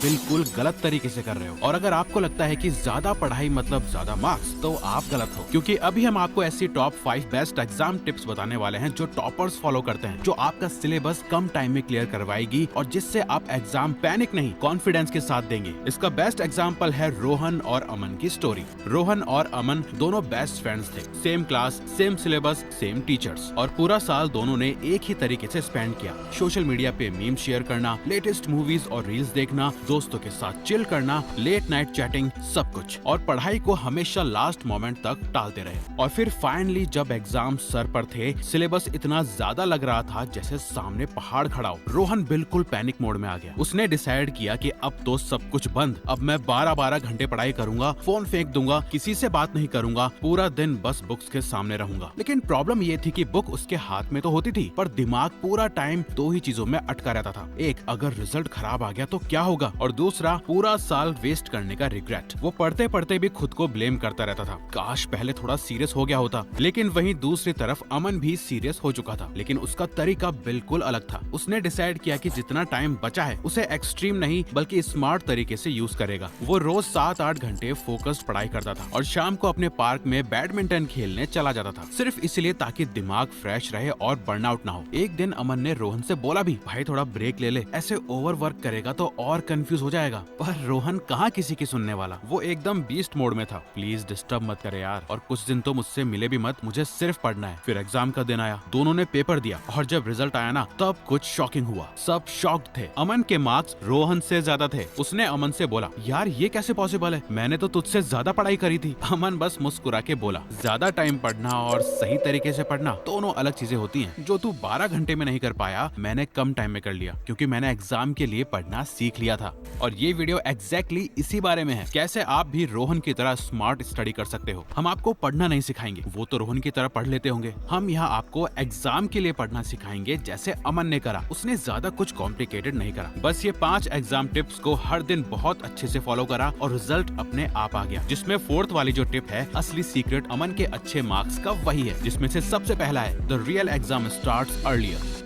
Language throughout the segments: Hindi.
बिल्कुल गलत तरीके से कर रहे हो। और अगर आपको लगता है कि ज्यादा पढ़ाई मतलब ज्यादा मार्क्स, तो आप गलत हो, क्योंकि अभी हम आपको ऐसी टॉप 5 बेस्ट एग्जाम टिप्स बताने वाले हैं जो टॉपर्स फॉलो करते हैं, जो आपका सिलेबस कम टाइम में क्लियर करवाएगी और जिससे आप एग्जाम पैनिक नहीं कॉन्फिडेंस के साथ देंगे। इसका बेस्ट एग्जाम्पल है रोहन और अमन की स्टोरी। रोहन और अमन दोनों बेस्ट फ्रेंड्स थे, same class, same syllabus, same teachers, और पूरा साल दोनों ने एक ही तरीके से स्पेंड किया। सोशल मीडिया पे मीम शेयर करना, लेटेस्ट मूवीज और रील्स देखना, दोस्तों के साथ चिल करना, लेट नाइट चैटिंग, सब कुछ। और पढ़ाई को हमेशा लास्ट मोमेंट तक टालते रहे। और फिर फाइनली जब एग्जाम सर पर थे, सिलेबस इतना ज्यादा लग रहा था जैसे सामने पहाड़ खड़ा हो, रोहन बिल्कुल पैनिक मोड में आ गया। उसने डिसाइड किया कि अब तो सब कुछ बंद, अब मैं 12-12 घंटे पढ़ाई करूंगा, फोन फेंक दूंगा, किसी से बात नहीं करूंगा, पूरा दिन बस बुक्स के सामने रहूंगा। लेकिन प्रॉब्लम ये थी कि बुक उसके हाथ में तो होती थी, पर दिमाग पूरा टाइम दो ही चीजों में अटका रहता था। एक, अगर रिजल्ट खराब आ गया तो क्या होगा, और दूसरा, पूरा साल वेस्ट करने का रिग्रेट। वो पढ़ते पढ़ते भी खुद को ब्लेम करता रहता था, काश पहले थोड़ा सीरियस हो गया होता। लेकिन वहीं दूसरी तरफ अमन भी सीरियस हो चुका था, लेकिन उसका तरीका बिल्कुल अलग था। उसने डिसाइड किया कि जितना टाइम बचा है उसे एक्सट्रीम नहीं बल्कि स्मार्ट तरीके से यूज करेगा। वो रोज 7-8 घंटे फोकस्ड पढ़ाई करता था और शाम को अपने पार्क में बैडमिंटन खेलने चला जाता था, सिर्फ इसलिए ताकि दिमाग फ्रेश रहे और बर्नआउट ना हो। एक दिन अमन ने रोहन से बोला भी, भाई थोड़ा ब्रेक ले ले, ऐसे ओवर वर्क करेगा तो और कंफ्यूज हो जाएगा। पर रोहन कहाँ किसी की सुनने वाला, वो एकदम बीस्ट मोड में था। प्लीज डिस्टर्ब मत करे यार, और कुछ दिन तो मुझसे मिले भी मत, मुझे सिर्फ पढ़ना है। फिर एग्जाम का दिन आया, दोनों ने पेपर दिया, और जब रिजल्ट आया ना, तब कुछ शॉकिंग हुआ। सब शॉक्ड थे। अमन के मार्क्स रोहन से ज्यादा थे। उसने अमन से बोला, यार ये कैसे पॉसिबल है, मैंने तो तुझसे ज्यादा पढ़ाई करी थी। अमन बस मुस्कुरा के बोला, ज्यादा टाइम पढ़ना और सही तरीके से पढ़ना दोनों अलग चीजें होती हैं। जो तू 12 घंटे में नहीं कर पाया, मैंने कम टाइम में कर लिया, क्योंकि मैंने एग्जाम के लिए पढ़ना सीख लिया था। और ये वीडियो एग्जैक्टली इसी बारे में है, कैसे आप भी रोहन की तरह स्मार्ट स्टडी कर सकते हो। हम आपको पढ़ना नहीं सिखाएंगे, वो तो रोहन की तरह पढ़ लेते होंगे। हम यहाँ आपको एग्जाम के लिए पढ़ना सिखाएंगे, जैसे अमन ने करा। उसने ज्यादा कुछ कॉम्प्लिकेटेड नहीं करा, बस ये 5 एग्जाम टिप्स को हर दिन बहुत अच्छे से फॉलो करा और रिजल्ट अपने आप आ गया। जिसमें 4th वाली जो टिप है, असली सीक्रेट अमन के अच्छे मार्क्स का वही है, जिसमें से सबसे पहला है, the real exam starts earlier.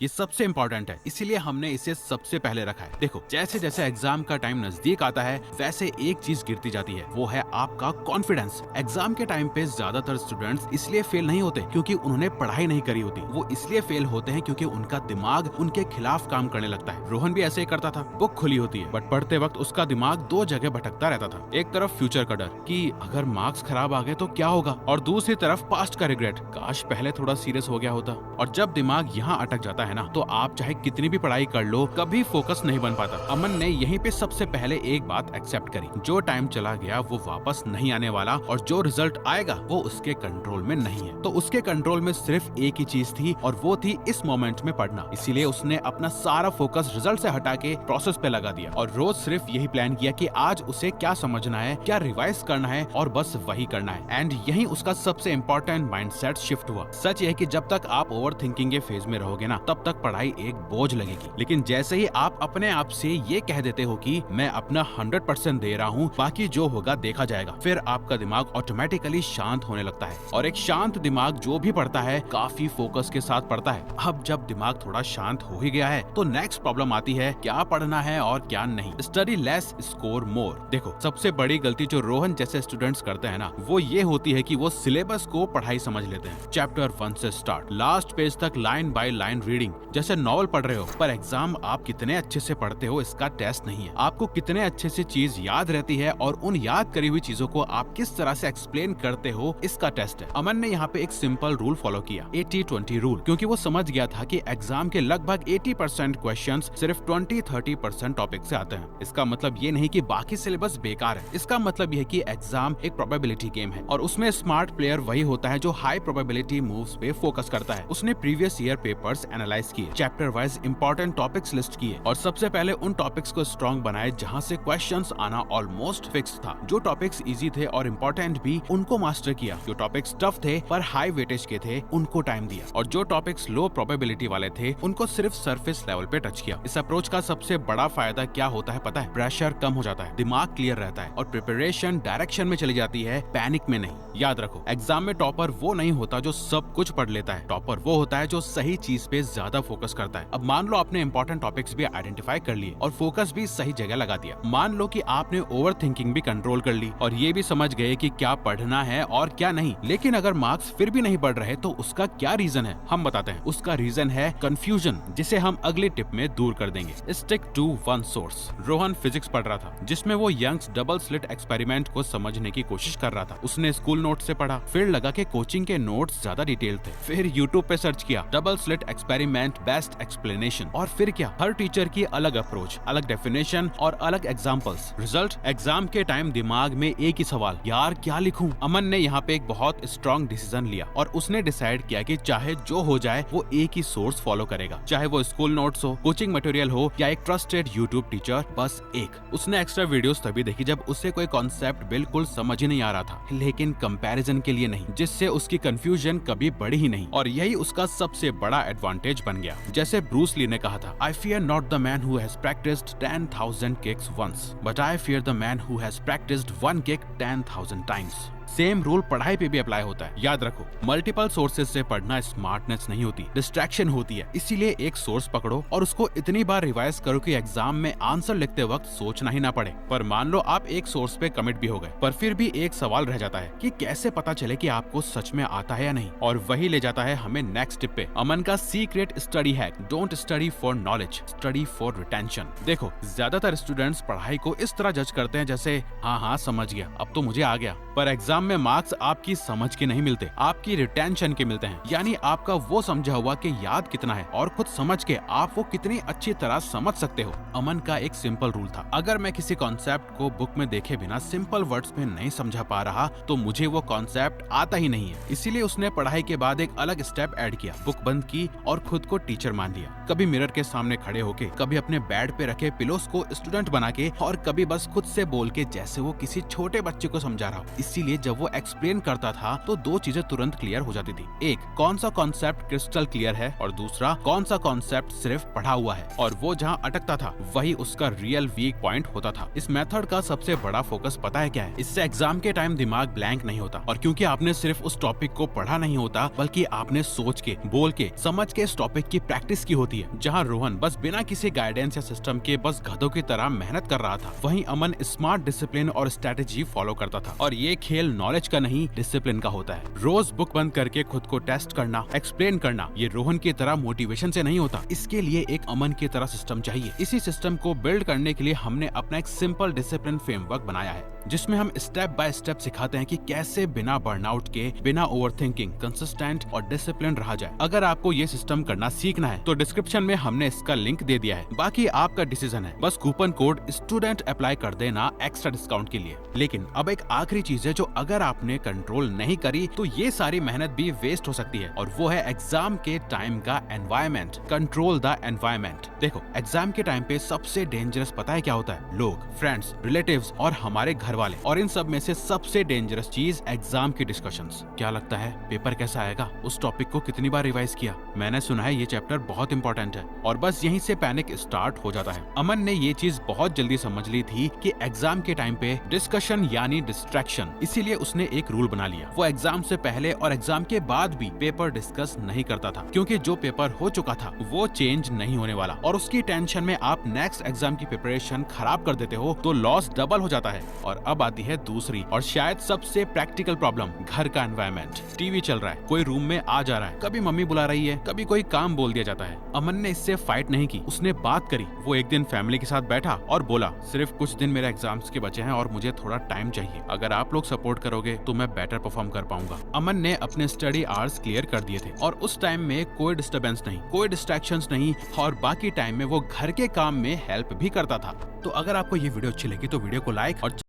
ये सबसे इंपॉर्टेंट है, इसीलिए हमने इसे सबसे पहले रखा है। देखो, जैसे जैसे एग्जाम का टाइम नजदीक आता है, वैसे एक चीज गिरती जाती है, वो है आपका कॉन्फिडेंस। एग्जाम के टाइम पे ज्यादातर स्टूडेंट्स इसलिए फेल नहीं होते क्योंकि उन्होंने पढ़ाई नहीं करी होती, वो इसलिए फेल होते हैं क्योंकि उनका दिमाग उनके खिलाफ काम करने लगता है। रोहन भी ऐसे ही करता था, बुक खुली होती है, बट पढ़ते वक्त उसका दिमाग 2 जगह भटकता रहता था। एक तरफ फ्यूचर का डर कि अगर मार्क्स खराब आ गए तो क्या होगा, और दूसरी तरफ पास्ट का रिग्रेट, काश पहले थोड़ा सीरियस हो गया होता। और जब दिमाग यहाँ अटक जाता है ना, तो आप चाहे कितनी भी पढ़ाई कर लो, कभी फोकस नहीं बन पाता। अमन ने यहीं पे सबसे पहले एक बात एक्सेप्ट करी, जो टाइम चला गया वो वापस नहीं आने वाला, और जो रिजल्ट आएगा वो उसके कंट्रोल में नहीं है। तो उसके कंट्रोल में सिर्फ एक ही चीज थी, और वो थी इस मोमेंट में पढ़ना। इसीलिए उसने अपना सारा फोकस रिजल्ट से हटा के प्रोसेस पे लगा दिया, और रोज सिर्फ यही प्लान किया कि आज उसे क्या समझना है, क्या रिवाइज करना है, और बस वही करना है। एंड यही उसका सबसे इंपॉर्टेंट माइंडसेट शिफ्ट हुआ। सच यह है कि जब तक आप ओवर थिंकिंग के फेज में रहोगे ना, तब तक पढ़ाई एक बोझ लगेगी। लेकिन जैसे ही आप अपने आप से ये कह देते हो कि मैं अपना 100% दे रहा हूँ, बाकी जो होगा देखा जाएगा, फिर आपका दिमाग ऑटोमेटिकली शांत होने लगता है। और एक शांत दिमाग जो भी पढ़ता है, काफी फोकस के साथ पढ़ता है। अब जब दिमाग थोड़ा शांत हो ही गया है, तो नेक्स्ट प्रॉब्लम आती है, क्या पढ़ना है और क्या नहीं। Study less, score more. देखो, सबसे बड़ी गलती जो रोहन जैसे स्टूडेंट्स करते हैं ना, वो ये होती है कि वो सिलेबस को पढ़ाई समझ लेते हैं। चैप्टर 1 से स्टार्ट, लास्ट पेज तक लाइन बाय लाइन रीडिंग, जैसे नॉवल पढ़ रहे हो। पर एग्जाम आप कितने अच्छे से पढ़ते हो इसका टेस्ट नहीं है, आपको कितने अच्छे से चीज याद रहती है और उन याद करी हुई चीजों को आप किस तरह से एक्सप्लेन करते हो, इसका टेस्ट है। अमन ने यहाँ पे एक सिंपल रूल फॉलो किया, 80-20 रूल, क्योंकि वो समझ गया था कि एग्जाम के लगभग 80% क्वेश्चंस सिर्फ 20-30% टॉपिक से आते हैं। इसका मतलब ये नहीं कि बाकी सिलेबस बेकार है, इसका मतलब यह कि एग्जाम एक प्रोबेबिलिटी गेम है, और उसमें स्मार्ट प्लेयर वही होता है जो हाई प्रोबेबिलिटी मूव्स पे फोकस करता है। उसने प्रीवियस ईयर पेपर्स एनालाइज किए, chapter wise important topics list किए, और सबसे पहले उन टॉपिक्स को स्ट्रॉन्ग बनाए जहां से क्वेश्चंस आना ऑलमोस्ट फिक्स था। जो टॉपिक्स इजी थे और इम्पोर्टेंट भी, उनको मास्टर किया। जो टॉपिक्स टफ थे पर हाई वेटेज के थे, उनको टाइम दिया, और जो टॉपिक्स लो प्रोबेबिलिटी वाले थे, उनको सिर्फ सरफेस लेवल पे टच किया। इस अप्रोच का सबसे बड़ा फायदा क्या होता है पता है? प्रेशर कम हो जाता है, दिमाग क्लियर रहता है, और प्रिपरेशन डायरेक्शन में चली जाती है, पैनिक में नहीं। याद रखो, एग्जाम में टॉपर वो नहीं होता जो सब कुछ पढ़ लेता है, टॉपर वो होता है जो सही चीज पे ज्यादा फोकस करता है। अब मान लो आपने इंपॉर्टेंट टॉपिक्स भी आइडेंटिफाई कर लिए और फोकस भी सही जगह लगा दिया। मान लो कि आपने ओवर थिंकिंग भी कंट्रोल कर ली और ये भी समझ गए कि क्या पढ़ना है और क्या नहीं, लेकिन अगर मार्क्स फिर भी नहीं बढ़ रहे तो उसका क्या रीजन है, हम बताते हैं। उसका रीजन है कंफ्यूजन, जिसे हम अगली टिप में दूर कर देंगे। Stick to one source. Rohan physics पढ़ रहा था जिसमें वो यंग्स डबल स्लिट एक्सपेरिमेंट को समझने की कोशिश कर रहा था। उसने स्कूल नोट से पढ़ा, फिर लगा कि कोचिंग के नोट्स ज्यादा डिटेल थे। फिर यूट्यूब पे सर्च किया double slit experiment best explanation, और फिर क्या, हर टीचर की अलग अप्रोच, अलग डेफिनेशन और अलग एग्जाम्पल्स। रिजल्ट, एग्जाम के टाइम दिमाग में एक ही सवाल, यार क्या लिखूं। अमन ने यहाँ पे एक बहुत स्ट्रॉन्ग डिसीजन लिया और उसने डिसाइड किया कि चाहे जो हो जाए वो एक ही सोर्स फॉलो करेगा, चाहे वो स्कूल नोट्स हो, कोचिंग मटेरियल हो या एक ट्रस्टेड यूट्यूब टीचर, बस एक। उसने एक्स्ट्रा वीडियोस तभी देखी जब उसे कोई कॉन्सेप्ट बिल्कुल समझ ही नहीं आ रहा था, लेकिन कंपैरिजन के लिए नहीं, जिससे उसकी कंफ्यूजन कभी बढ़ी ही नहीं। और यही उसका सबसे बड़ा एडवांटेज बन गया। जैसे ब्रूस ली ने कहा था, I fear not the man who has practised 10,000 kicks once, but I fear the man who has practised one kick 10,000 times. Same rule पढ़ाई पे भी अप्लाई होता है। याद रखो, मल्टीपल सोर्सेज से पढ़ना स्मार्टनेस नहीं होती, डिस्ट्रैक्शन होती है। इसीलिए एक सोर्स पकड़ो और उसको इतनी बार रिवाइज करो कि एग्जाम में आंसर लिखते वक्त सोचना ही ना पड़े। पर मान लो आप एक सोर्स पे कमिट भी हो गए, पर फिर भी एक सवाल रह जाता है कि कैसे पता चले कि आपको सच में आता है या नहीं। और वही ले जाता है हमें नेक्स्ट टिप पे, अमन का secret study hack. Don't study for knowledge, study for retention. देखो, ज्यादातर स्टूडेंट्स पढ़ाई को इस तरह जज करते हैं जैसे हाँ समझ गया, अब तो मुझे आ गया। पर एग्जाम में मार्क्स आपकी समझ के नहीं मिलते, आपकी रिटेंशन के मिलते हैं। यानी आपका वो समझा हुआ कि याद कितना है और खुद समझ के आप वो कितनी अच्छी तरह समझ सकते हो। अमन का एक सिंपल रूल था, अगर मैं किसी कॉन्सेप्ट को बुक में देखे बिना सिंपल वर्ड्स में नहीं समझा पा रहा तो मुझे वो कॉन्सेप्ट आता ही नहीं है। इसीलिए उसने पढ़ाई के बाद एक अलग स्टेप ऐड किया, बुक बंद की और खुद को टीचर मान लिया। कभी मिरर के सामने खड़े होके, कभी अपने बेड पे रखे पिलोस को स्टूडेंट बना के, और कभी बस खुद से बोल के जैसे वो किसी छोटे बच्चे को समझा रहा हो। इसीलिए जब वो एक्सप्लेन करता था तो दो चीजें तुरंत क्लियर हो जाती थी, एक कौन सा कॉन्सेप्ट क्रिस्टल क्लियर है और दूसरा कौन सा कॉन्सेप्ट सिर्फ पढ़ा हुआ है। और वो जहाँ अटकता था वही उसका रियल वीक पॉइंट होता था। इस मेथड का सबसे बड़ा फोकस पता है क्या है? इससे एग्जाम के टाइम दिमाग ब्लैंक नहीं होता, और क्योंकि आपने सिर्फ उस टॉपिक को पढ़ा नहीं होता बल्कि आपने सोच के, बोल के, समझ के इस टॉपिक की प्रैक्टिस की होती है। जहाँ रोहन बस बिना किसी गाइडेंस या सिस्टम के बस गधों की तरह मेहनत कर रहा था, वहीं अमन स्मार्ट डिसिप्लिन और स्ट्रेटेजी फॉलो करता था। और ये खेल नॉलेज का नहीं, डिसिप्लिन का होता है। रोज बुक बंद करके खुद को टेस्ट करना, एक्सप्लेन करना, ये रोहन की तरह मोटिवेशन से नहीं होता। इसके लिए एक अमन की तरह सिस्टम चाहिए। इसी सिस्टम को बिल्ड करने के लिए हमने अपना एक सिंपल डिसिप्लिन फ्रेमवर्क बनाया है, जिसमें हम स्टेप बाय स्टेप सिखाते हैं कि कैसे बिना बर्नआउट के, बिना ओवरथिंकिंग, कंसिस्टेंट और डिसिप्लिन रहा जाए। अगर आपको ये सिस्टम करना सीखना है तो डिस्क्रिप्शन में हमने इसका लिंक दे दिया है। बाकी आपका डिसीजन है, बस कूपन कोड स्टूडेंट अप्लाई कर देना एक्स्ट्रा डिस्काउंट के लिए। लेकिन अब एक आखिरी चीज है जो अगर आपने कंट्रोल नहीं करी तो ये सारी मेहनत भी वेस्ट हो सकती है, और वो है एग्जाम के टाइम का एनवायरमेंट। Control the environment. देखो, एग्जाम के टाइम पे सबसे डेंजरस पता है क्या होता है? लोग, फ्रेंड्स, रिलेटिव्स और हमारे घर वाले। और इन सब में से सबसे डेंजरस चीज एग्जाम की डिस्कशंस। क्या लगता है पेपर कैसा आएगा? उस टॉपिक को कितनी बार रिवाइज किया? मैंने सुना है ये चैप्टर बहुत इंपॉर्टेंट है, और बस यहीं से पैनिक स्टार्ट हो जाता है। अमन ने ये चीज बहुत जल्दी समझ ली थी कि एग्जाम के टाइम पे डिस्कशन यानी डिस्ट्रैक्शन, इसीलिए उसने एक रूल बना लिया। वो एग्जाम से पहले और एग्जाम के बाद भी पेपर डिस्कस नहीं करता था, क्योंकि जो पेपर हो चुका था वो चेंज नहीं होने वाला, और उसकी टेंशन में आप नेक्स्ट एग्जाम की प्रिपरेशन खराब कर देते हो तो लॉस डबल हो जाता है। और अब आती है दूसरी और शायद सबसे प्रैक्टिकल प्रॉब्लम, घर का एनवायरनमेंट। टीवी चल रहा है, कोई रूम में आ जा रहा है, कभी मम्मी बुला रही है, कभी कोई काम बोल दिया जाता है। अमन ने इससे फाइट नहीं की, उसने बात करी। वो एक दिन फैमिली के साथ बैठा और बोला, सिर्फ कुछ दिन मेरे एग्जाम्स के बचे हैं और मुझे थोड़ा टाइम चाहिए। अगर आप लोग सपोर्ट करोगे तो मैं बेटर परफॉर्म कर पाऊंगा। अमन ने अपने स्टडी आवर्स क्लियर कर दिए थे, और उस टाइम में कोई डिस्टर्बेंस नहीं, कोई डिस्ट्रैक्शंस नहीं, और बाकी टाइम में वो घर के काम में हेल्प भी करता था। तो अगर आपको ये वीडियो अच्छी लगी तो वीडियो को लाइक और